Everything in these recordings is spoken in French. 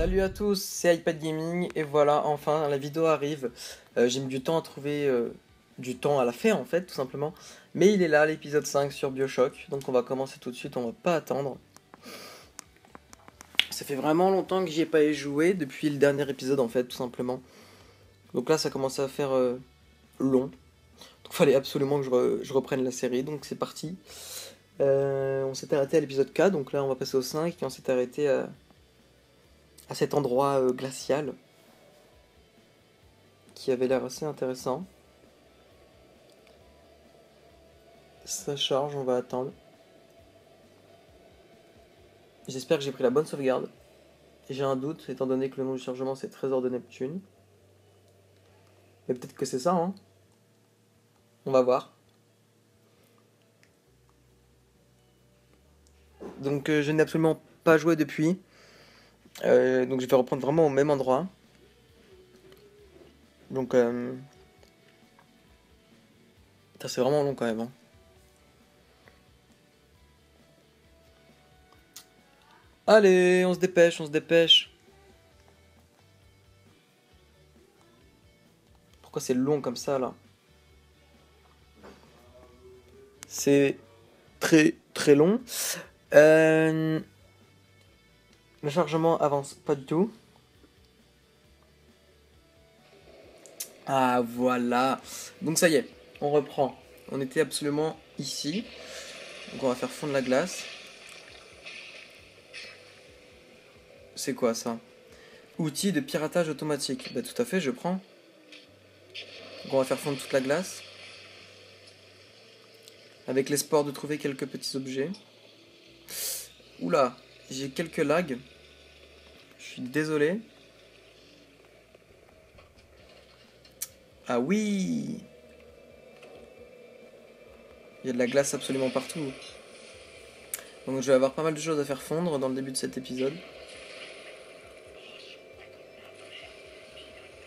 Salut à tous, c'est iPad Gaming et voilà, enfin la vidéo arrive. J'ai mis du temps à trouver du temps à la faire en fait, tout simplement. Mais il est là, l'épisode 5 sur BioShock, donc on va commencer tout de suite, on va pas attendre. Ça fait vraiment longtemps que j'y ai pas joué, depuis le dernier épisode en fait, tout simplement. Donc là ça commençait à faire long. Donc fallait absolument que je reprenne la série, donc c'est parti. On s'était arrêté à l'épisode 4, donc là on va passer au 5 et on s'est arrêté à cet endroit glacial qui avait l'air assez intéressant. Ça charge, on va attendre. J'espère que j'ai pris la bonne sauvegarde. J'ai un doute, étant donné que le nom du chargement c'est Trésor de Neptune. Mais peut-être que c'est ça, hein. On va voir. Donc je n'ai absolument pas joué depuis. Donc je vais reprendre vraiment au même endroit. Donc putain, c'est vraiment long quand même, hein. Allez, on se dépêche, on se dépêche. Pourquoi c'est long comme ça là? C'est très très long. Le chargement avance pas du tout. Ah voilà. Donc ça y est, on reprend. On était absolument ici. Donc on va faire fondre la glace. C'est quoi ça? Outil de piratage automatique. Bah tout à fait, je prends. Donc on va faire fondre toute la glace. Avec l'espoir de trouver quelques petits objets. Oula, j'ai quelques lags. Je suis désolé. Ah oui! Il y a de la glace absolument partout. Donc je vais avoir pas mal de choses à faire fondre dans le début de cet épisode.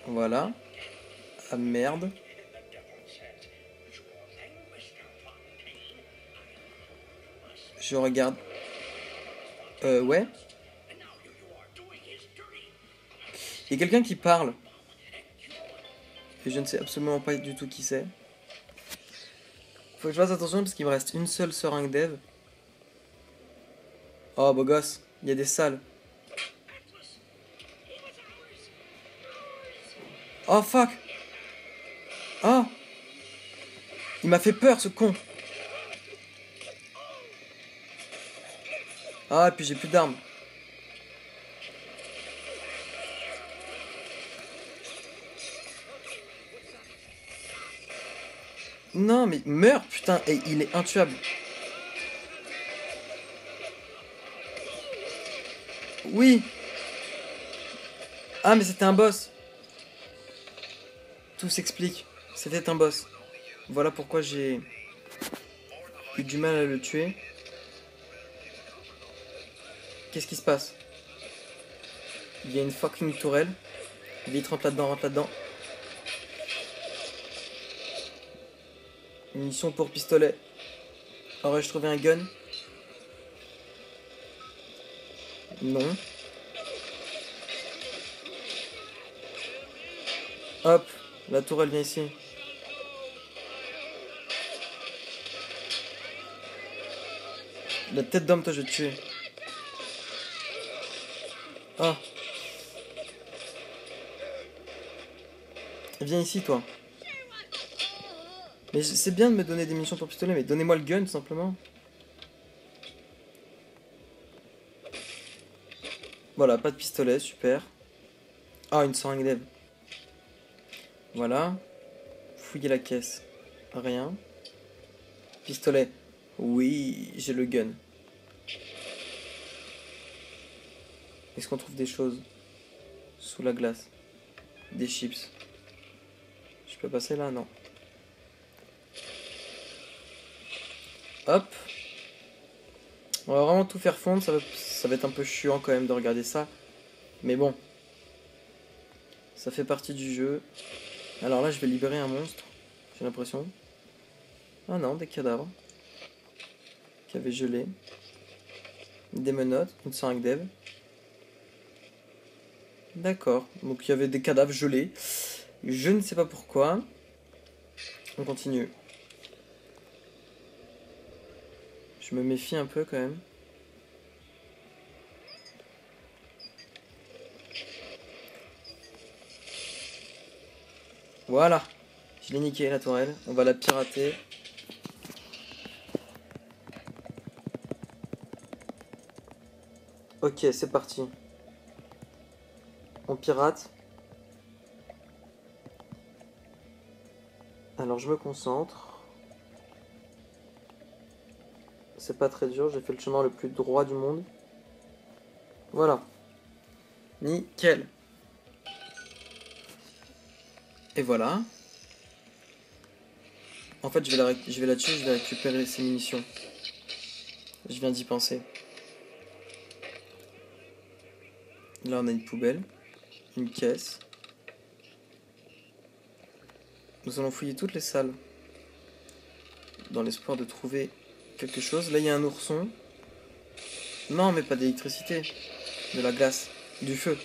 Voilà. Ah merde. Je regarde. Ouais. Il y a quelqu'un qui parle. Et je ne sais absolument pas du tout qui c'est. Faut que je fasse attention parce qu'il me reste une seule seringue dev. Oh beau gosse, il y a des salles. Oh fuck. Oh. Il m'a fait peur ce con. Ah et puis j'ai plus d'armes. Non mais meurs putain, et il est intuable. Oui. Ah mais c'était un boss. Tout s'explique. C'était un boss. Voilà pourquoi j'ai eu du mal à le tuer. Qu'est-ce qui se passe? Il y a une fucking tourelle. Vite, rentre là-dedans, rentre là-dedans. Munition pour pistolet. Aurais-je trouvé un gun? Non. Hop, la tourelle vient ici. La tête d'homme, toi, je vais te tuer. Ah. Viens ici, toi. Mais c'est bien de me donner des munitions pour pistolet, mais donnez-moi le gun, tout simplement. Voilà, pas de pistolet, super. Ah, une seringue dev. Voilà. Fouiller la caisse. Rien. Pistolet. Oui, j'ai le gun. Est-ce qu'on trouve des choses sous la glace? Des chips. Je peux passer là? Non. Hop. On va vraiment tout faire fondre. Ça va être un peu chiant quand même de regarder ça. Mais bon. Ça fait partie du jeu. Alors là, je vais libérer un monstre. J'ai l'impression. Ah non, des cadavres. Qui avaient gelé. Des menottes. Une seringue dev. D'accord. Donc il y avait des cadavres gelés. Je ne sais pas pourquoi. On continue. Je me méfie un peu quand même. Voilà. Je l'ai niqué la tourelle. On va la pirater. Ok, c'est parti. On pirate. Alors je me concentre. C'est pas très dur, j'ai fait le chemin le plus droit du monde. Voilà. Nickel. Et voilà. En fait, je vais la tuer, je vais récupérer ses munitions. Je viens d'y penser. Là, on a une poubelle. Une caisse. Nous allons fouiller toutes les salles. Dans l'espoir de trouver quelque chose. Là, il y a un ourson. Non, mais pas d'électricité. De la glace. Du feu.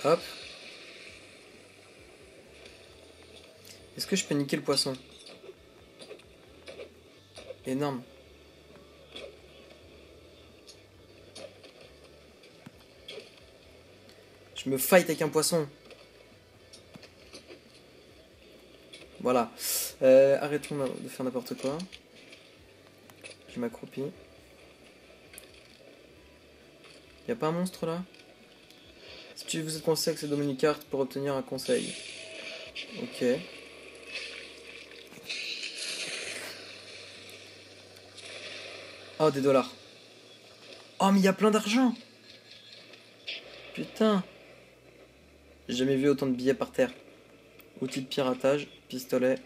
Hop. Est-ce que je peux niquer le poisson? Énorme. Je me fight avec un poisson. Voilà. Arrêtons de faire n'importe quoi. Je m'accroupis. Y a pas un monstre là? Si tu vous êtes conseillé avec cette Dominique Carte pour obtenir un conseil. Ok. Oh, des dollars. Oh, mais il y a plein d'argent. Putain. J'ai jamais vu autant de billets par terre. Outils de piratage, pistolet.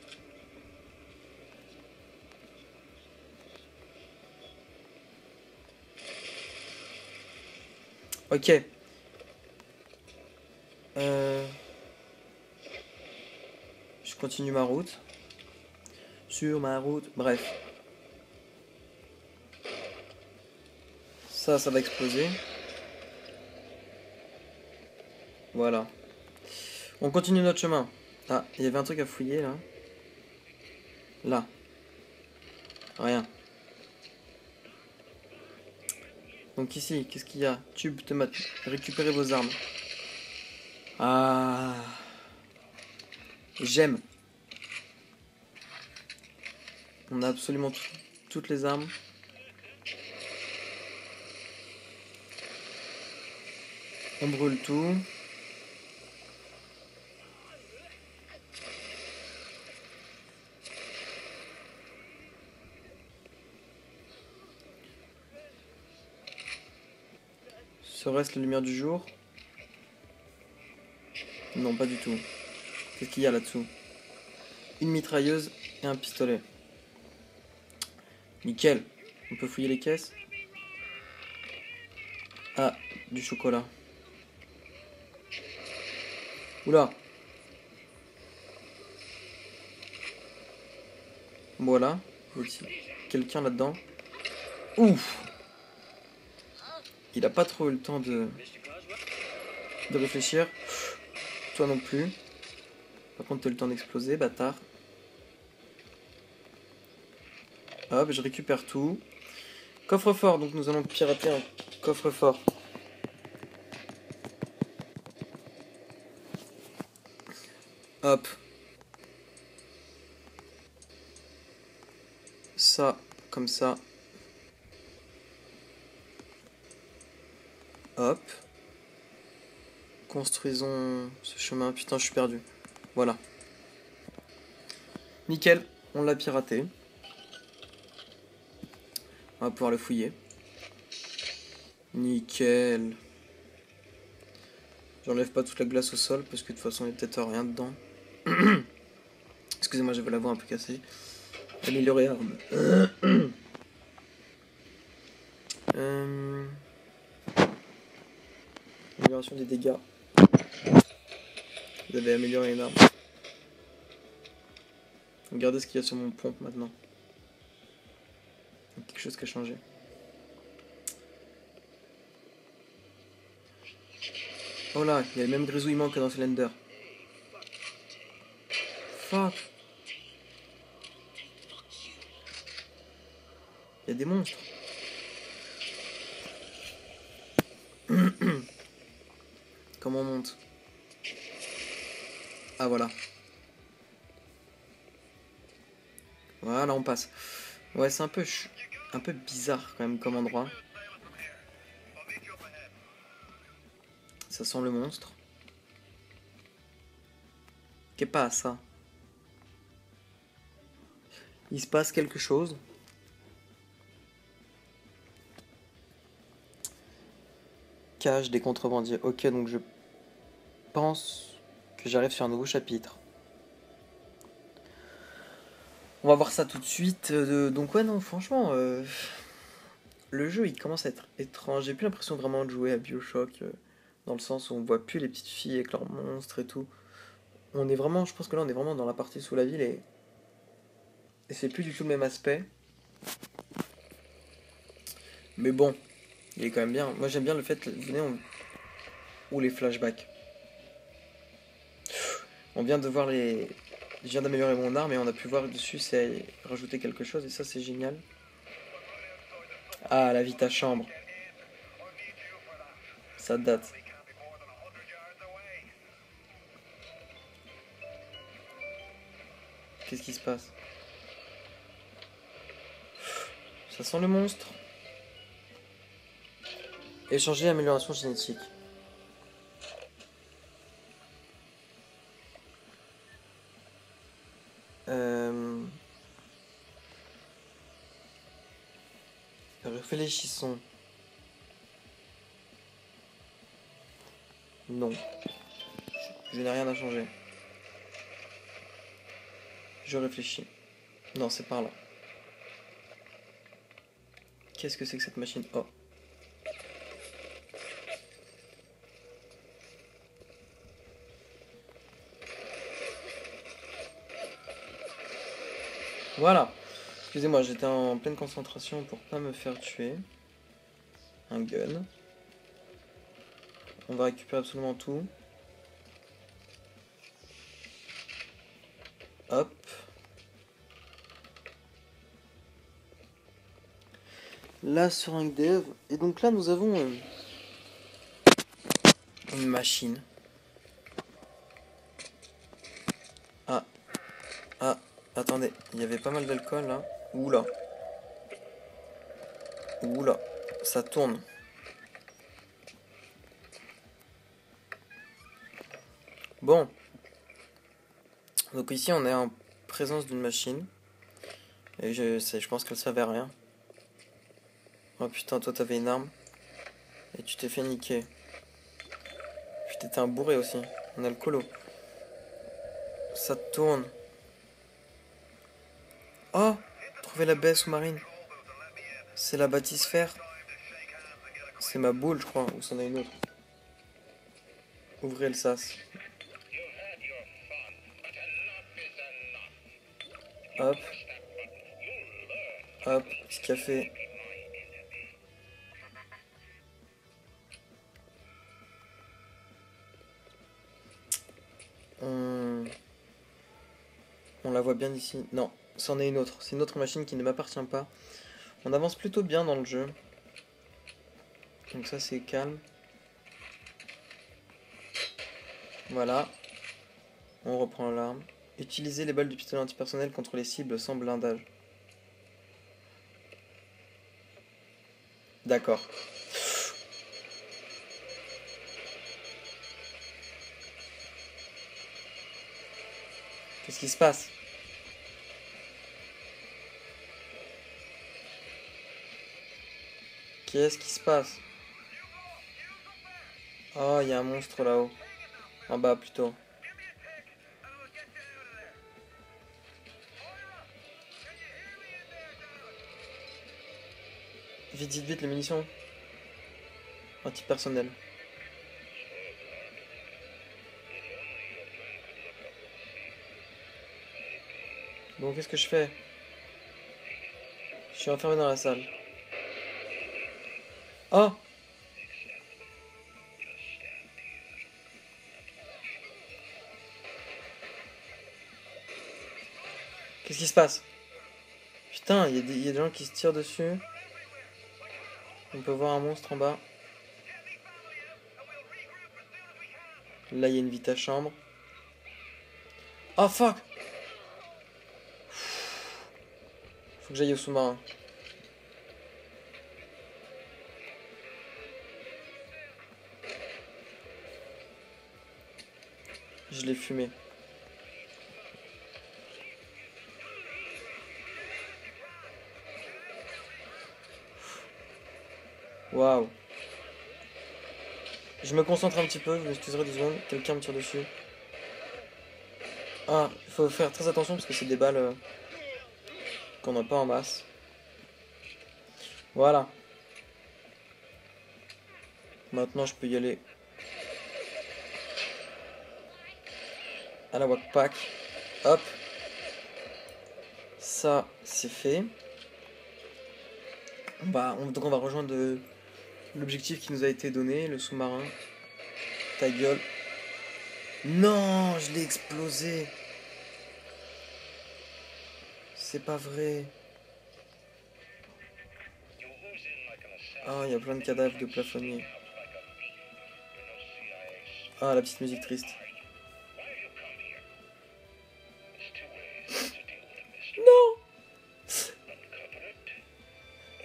Ok. Je continue ma route. Sur ma route. Bref. Ça va exploser. Voilà. On continue notre chemin. Ah, il y avait un truc à fouiller là. Là. Rien. Donc ici, qu'est-ce qu'il y a? Tube de mat. Récupérez vos armes. Ah. J'aime. On a absolument toutes les armes. On brûle tout. Serait-ce la lumière du jour? Non, pas du tout. Qu'est-ce qu'il y a là-dessous? Une mitrailleuse et un pistolet. Nickel. On peut fouiller les caisses. Ah, du chocolat. Oula. Voilà. Quelqu'un là-dedans. Ouf. Il a pas trop eu le temps de réfléchir. Toi non plus. Par contre, t'as eu le temps d'exploser, bâtard. Hop, je récupère tout. Coffre-fort, donc nous allons pirater un coffre-fort. Hop. Ça, comme ça. Hop. Construisons ce chemin. Putain, je suis perdu. Voilà. Nickel, on l'a piraté. On va pouvoir le fouiller. Nickel. J'enlève pas toute la glace au sol parce que de toute façon il y a peut-être rien dedans. Excusez-moi, j'avais la voix un peu cassée. Améliorer arme. Amélioration des dégâts. Vous avez amélioré une arme. Regardez ce qu'il y a sur mon pompe maintenant. Quelque chose qui a changé. Oh là, il y a le même grisouillement que dans Slender. Fuck. Il y a des monstres. Comment on monte? Ah voilà. Voilà, on passe. Ouais, c'est un peu bizarre quand même comme endroit. Ça sent le monstre. Qu'est pas ça? Il se passe quelque chose. Cage des contrebandiers. Ok, donc je pense que j'arrive sur un nouveau chapitre. On va voir ça tout de suite. Donc ouais, non, franchement, le jeu, il commence à être étrange. J'ai plus l'impression vraiment de jouer à BioShock, dans le sens où on voit plus les petites filles avec leurs monstres et tout. On est vraiment, je pense que là, on est vraiment dans la partie sous la ville et c'est plus du tout le même aspect. Mais bon, il est quand même bien. Moi, j'aime bien le fait, venez, ou les flashbacks. On vient de voir les... Je viens d'améliorer mon arme et on a pu voir dessus, c'est rajouter quelque chose et ça, c'est génial. Ah, la vie ta chambre. Ça date. Qu'est-ce qui se passe? Ça sent le monstre. Échanger amélioration génétique. Euh... Réfléchissons. Non. Je n'ai rien à changer. Je réfléchis. Non, c'est par là. Qu'est-ce que c'est que cette machine? Oh. Voilà. Excusez-moi, j'étais en pleine concentration pour pas me faire tuer. Un gun. On va récupérer absolument tout. Hop. Là sur un dev. Et donc là nous avons une machine. Ah. Ah. Attendez. Il y avait pas mal d'alcool là. Oula. Oula. Ça tourne. Bon. Donc ici on est en présence d'une machine. Et je pense qu'elle servait à rien. Oh putain, toi t'avais une arme. Et tu t'es fait niquer. Puis t'étais un bourré aussi. Un alcoolo. Ça tourne. Oh! Trouver la baie sous-marine. C'est la bathysphère. C'est ma boule, je crois. Ou c'en a une autre. Ouvrez le sas. Hop. Hop. Petit café. On... On la voit bien d'ici. Non, c'en est une autre. C'est une autre machine qui ne m'appartient pas. On avance plutôt bien dans le jeu. Donc ça c'est calme. Voilà. On reprend l'arme. Utiliser les balles du pistolet antipersonnel contre les cibles sans blindage. D'accord. Qu'est-ce qui se passe? Qu'est-ce qui se passe? Oh, il y a un monstre là-haut. En bas plutôt. Vite, vite, vite, les munitions. Antipersonnel. Bon, qu'est-ce que je fais? Je suis enfermé dans la salle. Oh! Qu'est-ce qui se passe? Putain, il y a des gens qui se tirent dessus. On peut voir un monstre en bas. Là, il y a une vita chambre. Oh fuck! Faut que j'aille au sous-marin. Je l'ai fumé. Waouh. Je me concentre un petit peu, je m'excuserai 2 secondes. Quelqu'un me tire dessus. Ah, il faut faire très attention parce que c'est des balles qu'on n'a pas en masse. Voilà. Maintenant, je peux y aller. À la Wackpack. Hop. Ça, c'est fait. Donc on va rejoindre l'objectif qui nous a été donné, le sous-marin. Ta gueule. Non, je l'ai explosé. C'est pas vrai. Ah, il y a plein de cadavres de plafonniers. Ah, la petite musique triste. Non!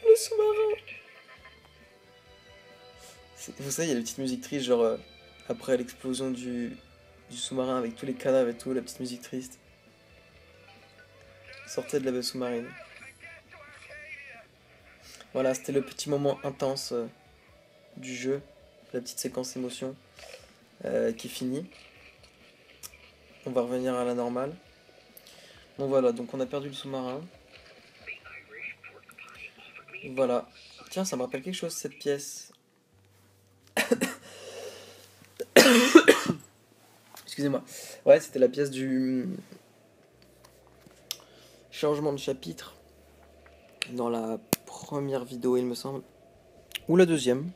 Le sous-marin! Vous savez, il y a la petite musique triste, genre après l'explosion du sous-marin avec tous les cadavres et tout, la petite musique triste. Sortez de la baie sous-marine. Voilà, c'était le petit moment intense du jeu, la petite séquence émotion qui finit. On va revenir à la normale. Bon voilà, donc on a perdu le sous-marin. Voilà. Tiens, ça me rappelle quelque chose cette pièce. Excusez-moi. Ouais, c'était la pièce du changement de chapitre dans la première vidéo, il me semble. Ou la deuxième.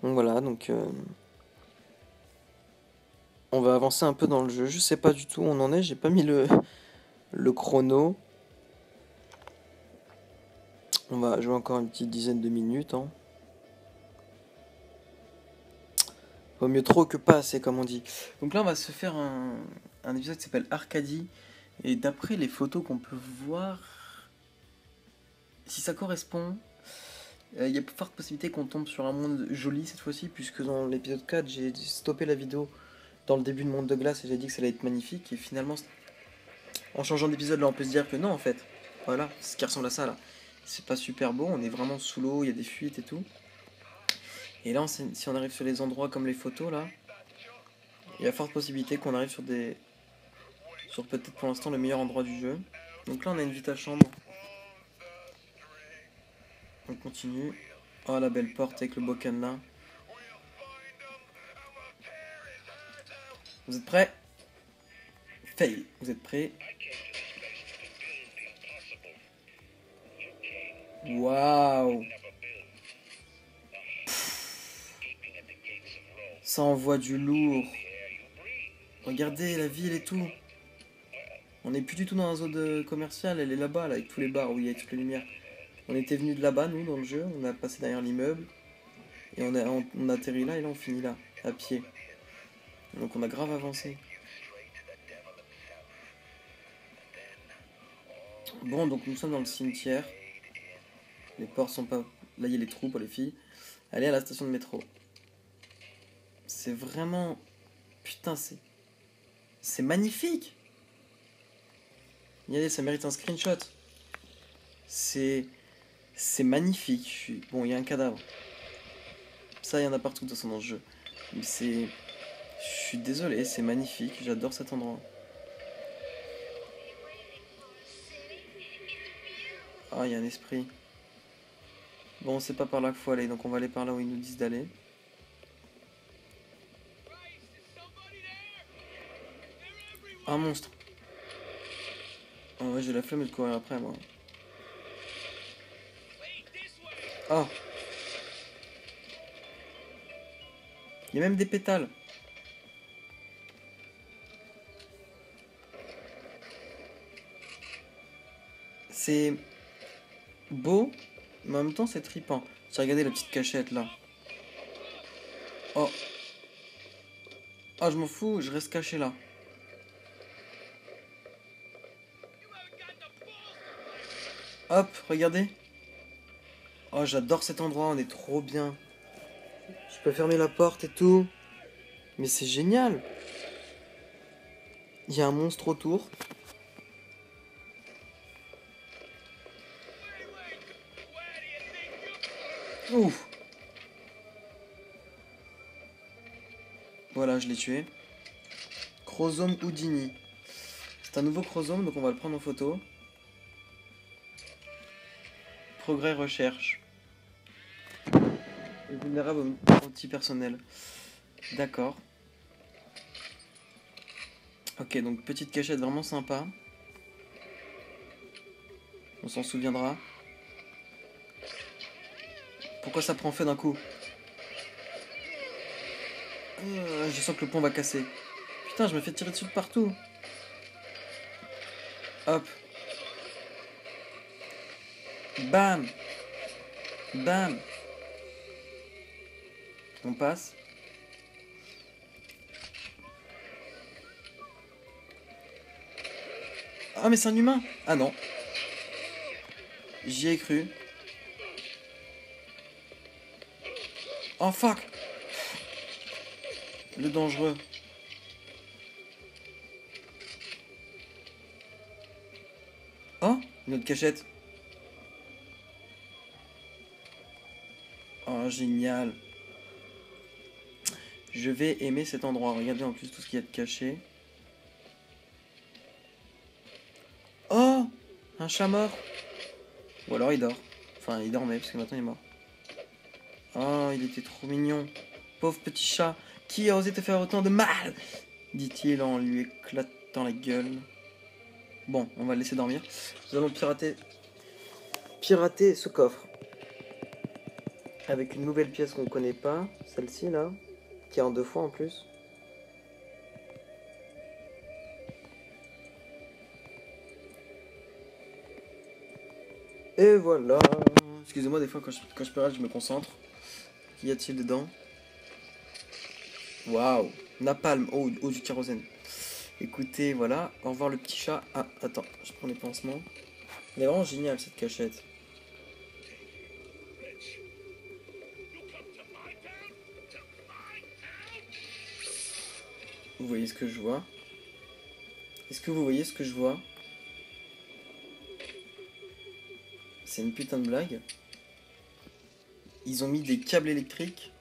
Donc voilà, donc on va avancer un peu dans le jeu. Je sais pas du tout où on en est, j'ai pas mis le chrono. On va jouer encore une petite dizaine de minutes. Hein. Vaut mieux trop que pas assez, comme on dit. Donc là, on va se faire un épisode qui s'appelle Arcadie. Et d'après les photos qu'on peut voir, si ça correspond, il y a de fortes possibilités qu'on tombe sur un monde joli cette fois-ci, puisque dans l'épisode 4, j'ai stoppé la vidéo dans le début de Monde de Glace et j'ai dit que ça allait être magnifique. Et finalement, en changeant d'épisode, là, on peut se dire que non, en fait. Voilà, c'est ce qui ressemble à ça, là. C'est pas super beau, on est vraiment sous l'eau, il y a des fuites et tout. Et là, si on arrive sur les endroits comme les photos, là, il y a forte possibilité qu'on arrive sur peut-être pour l'instant le meilleur endroit du jeu. Donc là, on a une vita chambre. On continue. Oh, la belle porte avec le beau cadenas. Vous êtes prêts? Fail. Vous êtes prêts? Waouh! Ça envoie du lourd. Regardez la ville et tout. On n'est plus du tout dans la zone commerciale, elle est là-bas, là, avec tous les bars où il y a toutes les lumières. On était venu de là-bas, nous, dans le jeu. On a passé derrière l'immeuble. Et on a atterri là, et là, on finit là, à pied. Donc on a grave avancé. Bon, donc nous sommes dans le cimetière. Les portes sont pas... Là, il y a les trous pour les filles. Allez à la station de métro. C'est vraiment... Putain, c'est magnifique. Regardez, ça mérite un screenshot. C'est magnifique. Bon, il y a un cadavre. Ça, il y en a partout de toute façon dans ce jeu. Mais je suis désolé, c'est magnifique. J'adore cet endroit. Ah, il y a un esprit. Bon, c'est pas par là qu'il faut aller, donc on va aller par là où ils nous disent d'aller. Un monstre. Oh ouais, j'ai la flemme de courir après, moi. Oh. Il y a même des pétales. C'est beau, mais en même temps c'est trippant. J'ai regardé la petite cachette là. Oh. Oh, je m'en fous, je reste caché là. Hop, regardez. Oh, j'adore cet endroit, on est trop bien. Je peux fermer la porte et tout. Mais c'est génial. Il y a un monstre autour. Ouf. Voilà, je l'ai tué. Chrosome Houdini. C'est un nouveau chrosome, donc on va le prendre en photo. Progrès recherche. Vulnérable anti-personnel. D'accord. Ok, donc petite cachette vraiment sympa. On s'en souviendra. Pourquoi ça prend feu d'un coup? Je sens que le pont va casser. Putain, je me fais tirer dessus de partout. Hop. Bam. Bam. On passe. Ah, mais c'est un humain. Ah non. J'y ai cru. Oh fuck. Le dangereux. Oh, une autre cachette. Oh, génial. Je vais aimer cet endroit. Regardez en plus tout ce qu'il y a de caché. Oh, un chat mort. Ou alors il dort. Enfin, il dormait parce que maintenant il est mort. Oh, il était trop mignon. Pauvre petit chat. Qui a osé te faire autant de mal? Dit-il en lui éclatant la gueule. Bon, on va le laisser dormir. Nous allons pirater ce coffre. Avec une nouvelle pièce qu'on ne connaît pas. Celle-ci là. Qui est en 2 fois en plus. Et voilà. Excusez-moi, des fois quand je pirate, je me concentre. Qu'y a-t-il dedans? Waouh. Napalm. Oh, du kérosène. Écoutez, voilà. Au revoir le petit chat. Ah, attends, je prends les pansements. Elle est vraiment géniale cette cachette. Vous voyez ce que je vois? Est-ce que vous voyez ce que je vois? C'est une putain de blague. Ils ont mis des câbles électriques.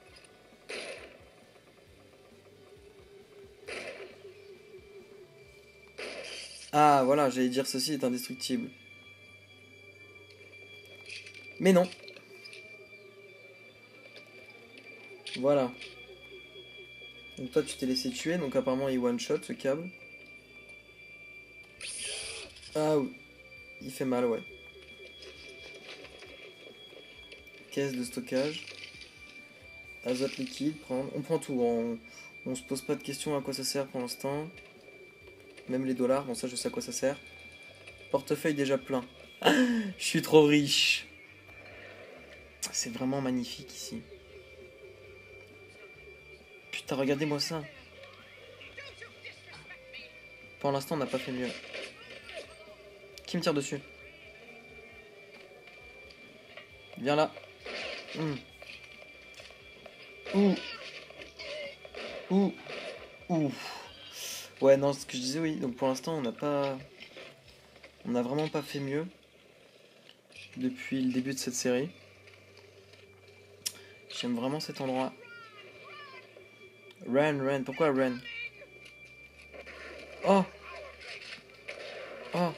Ah, voilà, j'allais dire ceci est indestructible. Mais non. Voilà. Donc toi, tu t'es laissé tuer, donc apparemment il one-shot ce câble. Ah oui. Il fait mal, ouais. Caisse de stockage. Azote liquide, prendre. On prend tout, on se pose pas de questions à quoi ça sert pour l'instant. Même les dollars, bon ça je sais à quoi ça sert. Portefeuille déjà plein. Je suis trop riche. C'est vraiment magnifique ici. Putain, regardez-moi ça. Pour l'instant, on n'a pas fait mieux. Qui me tire dessus? Viens là. Ouh. Ouh. Ouh. Ouais, non, ce que je disais, oui. Donc pour l'instant, on n'a pas... On n'a vraiment pas fait mieux. Depuis le début de cette série. J'aime vraiment cet endroit. Ren. Pourquoi Ren? Oh. Oh.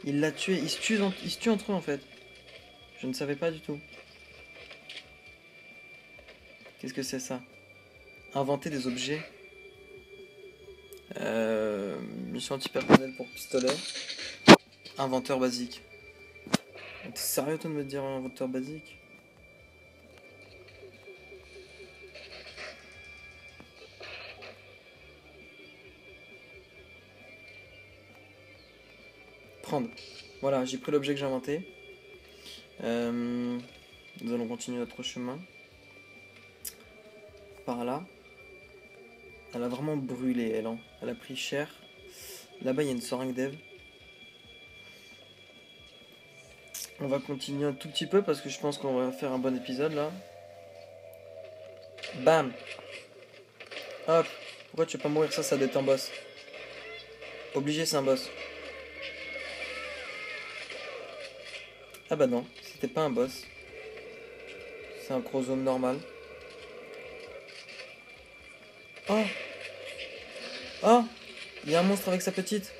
Il l'a tué. Ils se tuent entre eux, en fait. Je ne savais pas du tout. Qu'est-ce que c'est ça? Inventer des objets. Mission anti-personnel pour pistolet. Inventeur basique. T'es sérieux toi de me dire inventeur basique? Prendre. Voilà, j'ai pris l'objet que j'ai inventé. Nous allons continuer notre chemin. Par là. Elle a vraiment brûlé, elle. Hein. Elle a pris cher. Là-bas, il y a une seringue d'Eve. On va continuer un tout petit peu parce que je pense qu'on va faire un bon épisode là. Bam! Hop! Pourquoi tu veux pas mourir? Ça doit être un boss. Obligé, c'est un boss. Ah bah non, c'était pas un boss. C'est un chromosome normal. Oh! Oh! Il y a un monstre avec sa petite.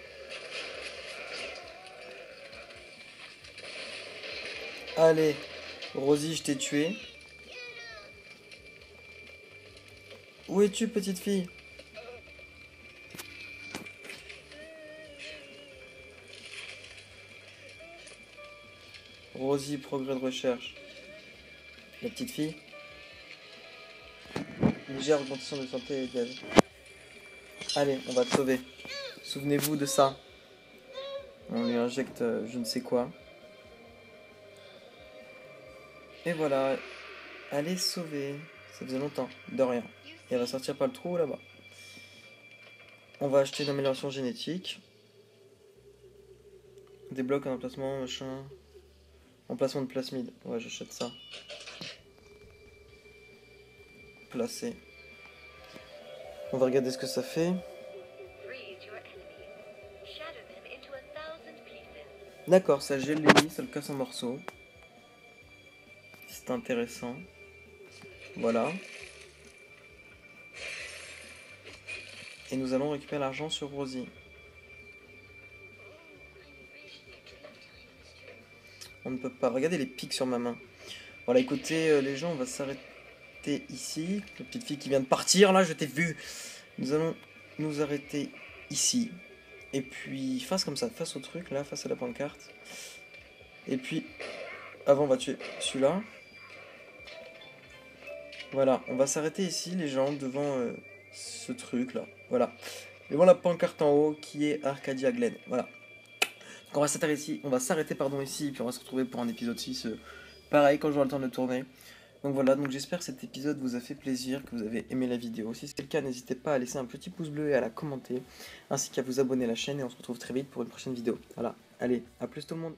Allez, Rosie, je t'ai tué. Où es-tu, petite fille? Rosie, progrès de recherche. La petite fille. Légère augmentation de santé d'Eve. Allez, on va te sauver. Souvenez-vous de ça. On lui injecte je ne sais quoi. Et voilà. Elle est sauvée. Ça faisait longtemps. De rien. Et elle va sortir par le trou là-bas. On va acheter une amélioration génétique. Débloque un emplacement, machin. Emplacement de plasmide. Ouais, j'achète ça. Placer. On va regarder ce que ça fait. D'accord, ça gèle l'ennemi, ça le casse en morceaux. C'est intéressant. Voilà. Et nous allons récupérer l'argent sur Rosie. On ne peut pas. Regardez les pics sur ma main. Voilà, écoutez, les gens, on va s'arrêter ici. La petite fille qui vient de partir, là, je t'ai vu. Nous allons nous arrêter ici. Et puis, face comme ça, face au truc, là, face à la pancarte. Et puis, avant, on va tuer celui-là. Voilà, on va s'arrêter ici, les gens, devant ce truc-là. Voilà. Devant la pancarte en haut, qui est Arcadia Glen. Voilà. Donc on va s'arrêter ici, ici, puis on va se retrouver pour un épisode 6. Pareil, quand j'aurai le temps de tourner. Donc voilà, donc j'espère que cet épisode vous a fait plaisir, que vous avez aimé la vidéo. Si c'est le cas, n'hésitez pas à laisser un petit pouce bleu et à la commenter, ainsi qu'à vous abonner à la chaîne, et on se retrouve très vite pour une prochaine vidéo. Voilà, allez, à plus tout le monde.